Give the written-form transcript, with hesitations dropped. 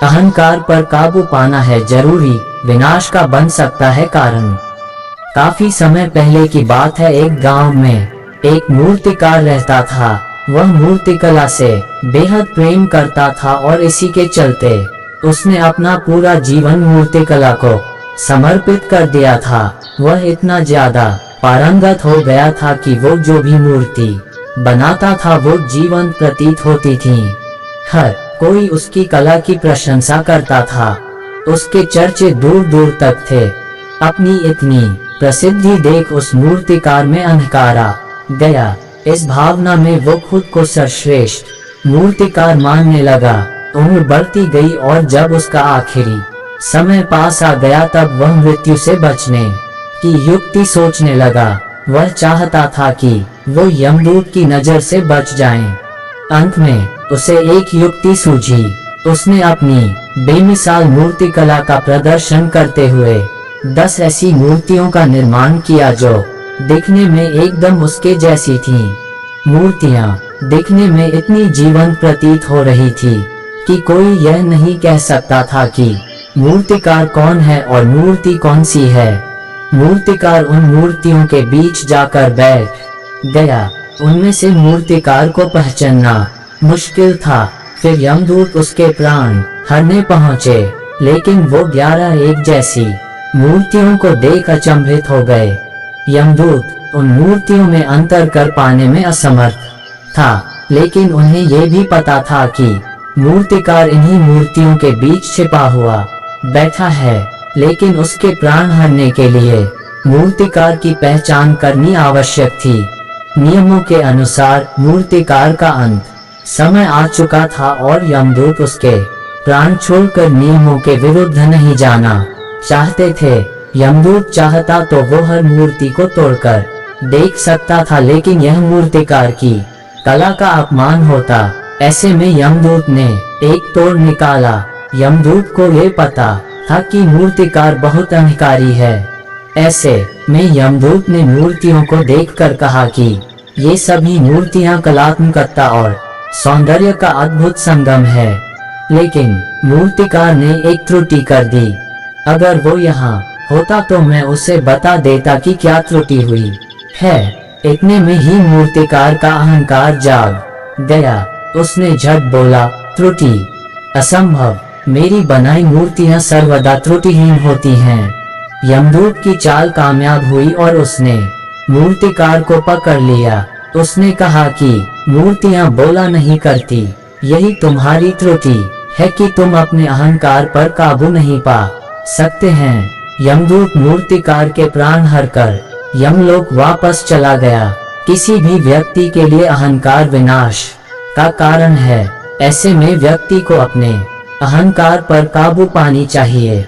अहंकार पर काबू पाना है जरूरी, विनाश का बन सकता है कारण। काफी समय पहले की बात है, एक गांव में एक मूर्तिकार रहता था। वह मूर्तिकला से बेहद प्रेम करता था और इसी के चलते उसने अपना पूरा जीवन मूर्तिकला को समर्पित कर दिया था। वह इतना ज्यादा पारंगत हो गया था कि वो जो भी मूर्ति बनाता था वो जीवंत प्रतीत होती थी। हर कोई उसकी कला की प्रशंसा करता था। उसके चर्चे दूर दूर तक थे। अपनी इतनी प्रसिद्धि देख उस मूर्तिकार में अहंकार आ गया। इस भावना में वो खुद को सर्वश्रेष्ठ मूर्तिकार मानने लगा। उम्र बढ़ती गई और जब उसका आखिरी समय पास आ गया तब वह मृत्यु से बचने की युक्ति सोचने लगा। वह चाहता था कि वो यमदूत की नजर से बच जाए। अंत में उसे एक युक्ति सूझी। उसने अपनी बेमिसाल मूर्तिकला का प्रदर्शन करते हुए 10 ऐसी मूर्तियों का निर्माण किया जो दिखने में एकदम उसके जैसी थीं। मूर्तियां दिखने में इतनी जीवंत प्रतीत हो रही थी कि कोई यह नहीं कह सकता था कि मूर्तिकार कौन है और मूर्ति कौन सी है। मूर्तिकार उन मूर्तियों के बीच जाकर बैठ गया। उनमें से मूर्तिकार को पहचानना मुश्किल था। फिर यमदूत उसके प्राण हरने पहुँचे, लेकिन वो 11 एक जैसी मूर्तियों को देख अचंभित हो गए। यमदूत उन मूर्तियों में अंतर कर पाने में असमर्थ था, लेकिन उन्हें ये भी पता था कि मूर्तिकार इन्हीं मूर्तियों के बीच छिपा हुआ बैठा है। लेकिन उसके प्राण हरने के लिए मूर्तिकार की पहचान करनी आवश्यक थी। नियमों के अनुसार मूर्तिकार का अंत समय आ चुका था और यमदूत उसके प्राण छोड़कर नियमों के विरुद्ध नहीं जाना चाहते थे। यमदूत चाहता तो वो हर मूर्ति को तोड़कर देख सकता था, लेकिन यह मूर्तिकार की कला का अपमान होता। ऐसे में यमदूत ने एक तोड़ निकाला। यमदूत को ये पता था कि मूर्तिकार बहुत अहंकारी है। ऐसे में यमदूत ने मूर्तियों को देखकर कहा कि ये सभी मूर्तियां कलात्मकता और सौंदर्य का अद्भुत संगम है। लेकिन मूर्तिकार ने एक त्रुटि कर दी। अगर वो यहाँ होता तो मैं उसे बता देता कि क्या त्रुटि हुई है। इतने में ही मूर्तिकार का अहंकार जाग गया। उसने झट बोला, त्रुटि? असंभव, मेरी बनाई मूर्तियां सर्वदा त्रुटिहीन होती हैं। यमदूत की चाल कामयाब हुई और उसने मूर्तिकार को पकड़ लिया। उसने कहा कि मूर्तियां बोला नहीं करती। यही तुम्हारी त्रुटि है कि तुम अपने अहंकार पर काबू नहीं पा सकते हैं। यमदूत मूर्तिकार के प्राण हरकर यमलोक वापस चला गया। किसी भी व्यक्ति के लिए अहंकार विनाश का कारण है। ऐसे में व्यक्ति को अपने अहंकार पर काबू पानी चाहिए।